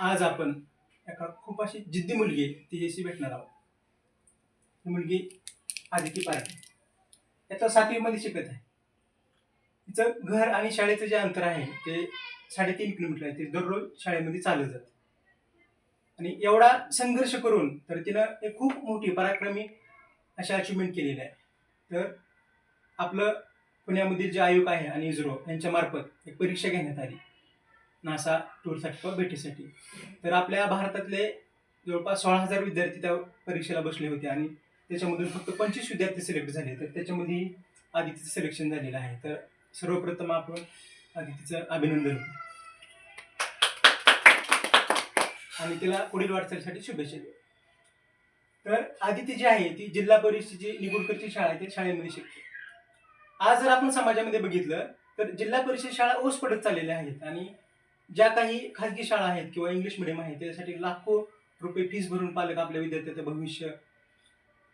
आज आपण एका खूप अशी जिद्दी मुलगी आहे तिच्याशी भेटणार आहोत. ही मुलगी आदिती पारखे. आता 7वी शिकत आहे. तिचं घर आणि शाळेचं जे अंतर आहे ते 3.5 किलोमीटर आहे. ती दररोज शाळेमध्ये चालत जाते आणि एवढा संघर्ष करून तर तिनं एक खूप मोठी पराक्रमी अशी अचिव्हमेंट केलेली आहे. तर आपलं पुण्यामधील जे आयोग आहे आणि इस्रो यांच्या मार्फत एक परीक्षा घेण्यात आली नासा टूरसाठी किंवा भेटीसाठी. तर आपल्या भारतातले जवळपास 16,000 विद्यार्थी त्या परीक्षेला बसले होते आणि त्याच्यामधून फक्त 25 विद्यार्थी सिलेक्ट झाले. तर त्याच्यामध्ये आदितीचं सिलेक्शन झालेलं आहे. तर सर्वप्रथम आपण आदितीचं अभिनंदन करू आणि तिला पुढील वाटचालीसाठी शुभेच्छा देऊ. तर आदिती जी आहे ती जिल्हा परिषदेची निगुडकरची शाळा आहे त्या शाळेमध्ये शिकते. आज जर आपण समाजामध्ये बघितलं तर जिल्हा परिषद शाळा ओस पडत चाललेल्या आहेत आणि ज्या काही खाजगी शाळा आहेत किंवा इंग्लिश मिडियम आहे त्यासाठी लाखो रुपये फीस भरून पालक आपल्या विद्यार्थ्याचं भविष्य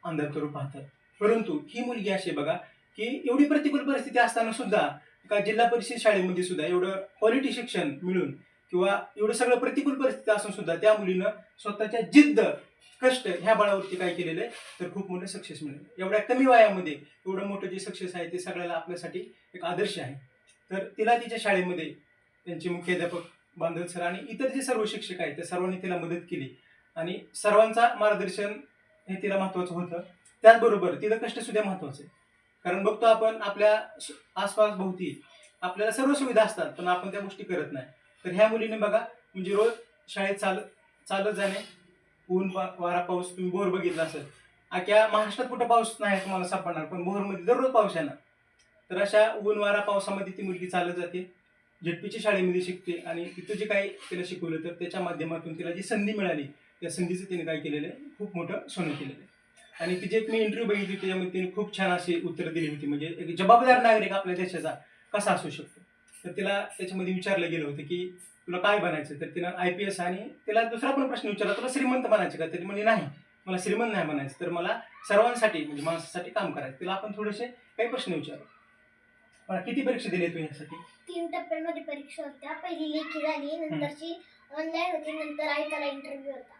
अंधार करून पाहतात. परंतु ही मुलगी अशी बघा की एवढी प्रतिकूल परिस्थिती असताना सुद्धा का जिल्हा परिषद शाळेमध्ये सुद्धा एवढं क्वालिटी शिक्षण मिळून किंवा एवढं सगळं प्रतिकूल परिस्थिती असून सुद्धा त्या मुलीनं स्वतःच्या जिद्द कष्ट ह्या बळावरती काय केलेलं आहे तर खूप मोठं सक्सेस मिळेल. एवढ्या कमी वयामध्ये एवढं मोठं जे सक्सेस आहे ते सगळ्याला आपल्यासाठी एक आदर्श आहे. तर तिला तिच्या शाळेमध्ये त्यांचे मुख्याध्यापक बांधव सर आणि इतर जे सर्व शिक्षक आहेत त्या सर्वांनी तिला मदत केली आणि सर्वांचा मार्गदर्शन हे तिला महत्वाचं होतं. त्याचबरोबर तिला कष्ट सुद्धा महत्वाचं आहे. कारण बघतो आपण आपल्या आसपास भोवती आपल्याला सर्व सुविधा असतात पण आपण त्या गोष्टी करत नाही. तर ह्या मुलीने बघा म्हणजे रोज शाळेत चालत जाणे, ऊन वारा पाऊस, तुम्ही बोर बघितला असेल, अख्या महाराष्ट्रात कुठं पाऊस नाही तुम्हाला सापडणार पण बोरमध्ये दररोज पाऊस येणार. तर अशा ऊन वारा पावसामध्ये ती मुलगी चालत जाते, झेडपीच्या शाळेमध्ये शिकते आणि तिथं जे काही तिला शिकवलं तर त्याच्या माध्यमातून तिला जी संधी मिळाली त्या संधीचं तिने काय केलेलं आहे खूप मोठं सोनं केलेलं आहे. आणि तिची एक मी इंटरव्ह्यू बघितली त्याच्यामध्ये तिने खूप छान अशी उत्तरं दिली होती. म्हणजे एक जबाबदार नागरिक आपल्या देशाचा कसा असू शकतो. तर तिला त्याच्यामध्ये विचारलं गेलं होतं की तुला काय बनायचं, तर तिनं IPS आणि तिला दुसरा पण प्रश्न विचारला तुला श्रीमंत बनायचं का, तरी म्हणजे नाही मला श्रीमंत नाही बनायचं, तर मला सर्वांसाठी म्हणजे माणसासाठी काम करायचं. तिला आपण थोडेसे काही प्रश्न विचारू. मला किती परीक्षा दिली तू यासाठी? 3 टप्प्यांमध्ये परीक्षा होत्या. पहिली लेखी झाली, नंतरची ऑनलाईन होती, नंतर आयकाला इंटरव्ह्यू होता.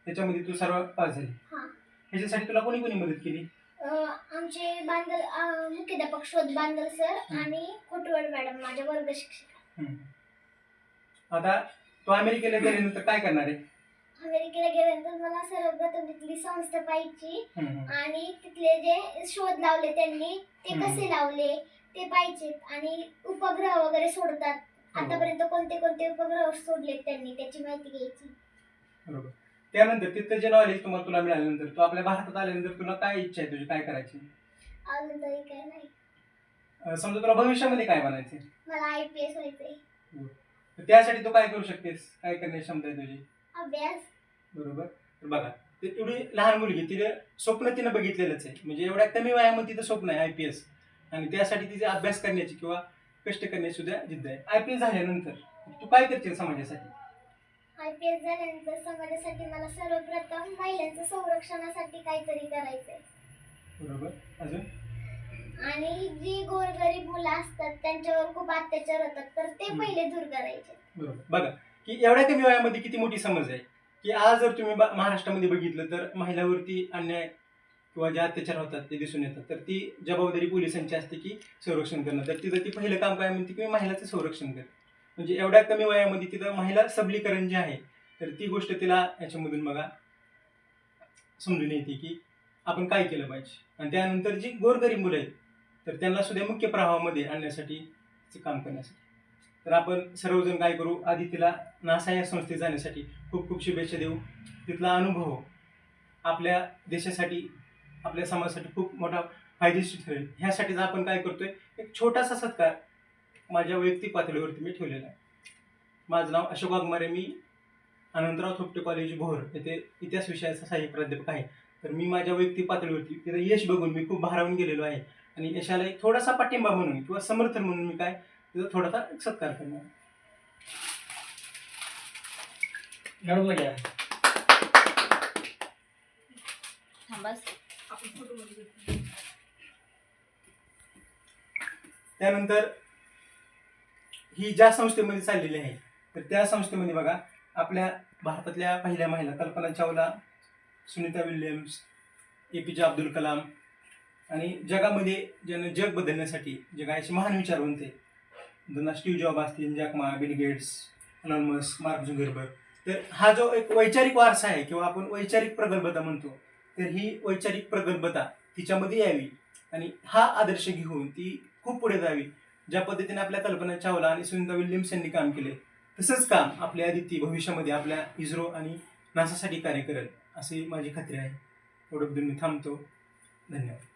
त्याच्यामध्ये तू सर्व पास झाली. हां. ह्याच्यासाठी तुला कोणी कोणी मदत केली? आमचे मुख्याध्यापक शोध बांदल सर आणि कोटवड मॅडम माझ्या वर्ग शिक्षक. आता तू अमेरिकेला गेल्यानंतर काय करणार आहे? अमेरिकेला गेल्यानंतर मला सर्वप्रथम तिथली संस्था पाहिजे आणि तिथले जे शोध लावले त्यांनी ते कसे लावले ते पाहिजे आणि उपग्रह वगैरे सोडतात. आतापर्यंत कोणते कोणते उपग्रह सोडले त्यांनी त्याची माहिती घ्यायची. बरोबर. त्यानंतर तिथं जे नॉलेज तुला मिळाल्यानंतर तू आपल्या भारतात आल्यानंतर तुला काय इच्छा आहे तुझी, काय करायची? अजून तरी काय नाही. समजा तुला भविष्यामध्ये काय बनायचे? मला IPS व्हायचंय. तर त्यासाठी तू काय करू शकतेस, काय करण्याची क्षमता आहे तुझी? अभ्यास. बरोबर. तर बघा ते एवढी लहान मुलगी तिने स्वप्न तिनं बघितलेलंच आहे. म्हणजे एवढ्या कमी वयामध्ये तिचं स्वप्न आहे IPS आणि त्यासाठी तिचे अभ्यास करण्याची किंवा कष्ट करण्याची सुद्धा जिद्द आहे. IPS झाल्यानंतर तू काय करशील समाजासाठी? IPS झाल्यानंतर समाजासाठी मला सर्वप्रथम महिलांच्या संरक्षणासाठी काहीतरी करायचंय. बरोबर. अजून? आणि जी गोरगरीब मुलं असतात त्यांच्यावर खूप अत्याचार होतात तर ते पहिले दूर करायचे. बरोबर. बघा की एवढ्या कमी वयामध्ये किती मोठी समज आहे की आज जर तुम्ही महाराष्ट्रामध्ये बघितलं तर महिलांवरती अन्याय किंवा जे अत्याचार होतात ते दिसून येतात. तर ती जबाबदारी पोलिसांची असते की संरक्षण करणं. तर तिथं ती पहिलं काम काय म्हणते की महिलाचं संरक्षण करणं. म्हणजे एवढ्या कमी वयामध्ये तिथं महिला सबलीकरण जे आहे तर ती गोष्ट तिला याच्यामधून बघा समजून येते की आपण काय केलं पाहिजे. आणि त्यानंतर जी गोरगरीब मुलं आहेत तर त्यांना सुद्धा मुख्य प्रवाहामध्ये आणण्यासाठी काम करण्यासाठी. तर आपण सर्वजण काय करू, आधी तिला नासा या संस्थेत जाण्यासाठी खूप खूप शुभेच्छा देऊ. तिथला अनुभव आपल्या देशासाठी आपल्या समाजासाठी खूप मोठा फायदेशीर ठरेल. ह्यासाठीच आपण काय करतोय एक छोटासा सत्कार माझ्या वैयक्तिक पातळीवरती मी ठेवलेला आहे. माझं नाव अशोक वाघमारे, मी अनंतराव थोपटे कॉलेज भोर येथे इतिहास विषयाचा सहाय्यक प्राध्यापक आहे. तर मी माझ्या वैयक्तिक पातळीवरती तिथं यश बघून मी खूप भारावून गेलेलो आहे आणि यशाला एक थोडासा पाठिंबा म्हणून किंवा समर्थन म्हणून मी काय तिथं थोडासा सत्कार करणार. त्यानंतर ही ज्या संस्थेमध्ये चाललेली आहे तर त्या संस्थेमध्ये बघा आपल्या भारतातल्या पहिल्या महिला कल्पना चावला, सुनीता विल्यम्स, APJ अब्दुल कलाम आणि जगामध्ये ज्यानं जग बदलण्यासाठी जे काय असे महान विचारवंत आहे, त्यांना स्टीव्ह जॉब असतील, Jack Ma, Bill Gates, Elon Musk, Mark Zuckerberg. तर हा जो एक वैचारिक वारसा आहे किंवा आपण वैचारिक प्रगल्भता म्हणतो, तर ही वैचारिक प्रगल्भता तिच्यामध्ये यावी आणि हा आदर्श घेऊन ती खूप पुढे जावी. ज्या पद्धतीने आपल्या कल्पना चावला आणि सुनीता विल्यम्स यांनी काम केले, तसंच काम आपल्या अदिती भविष्यामध्ये आपल्या इस्रो आणि नासासाठी कार्य करेल अशी माझी खात्री आहे. एवढं मी थांबतो. धन्यवाद.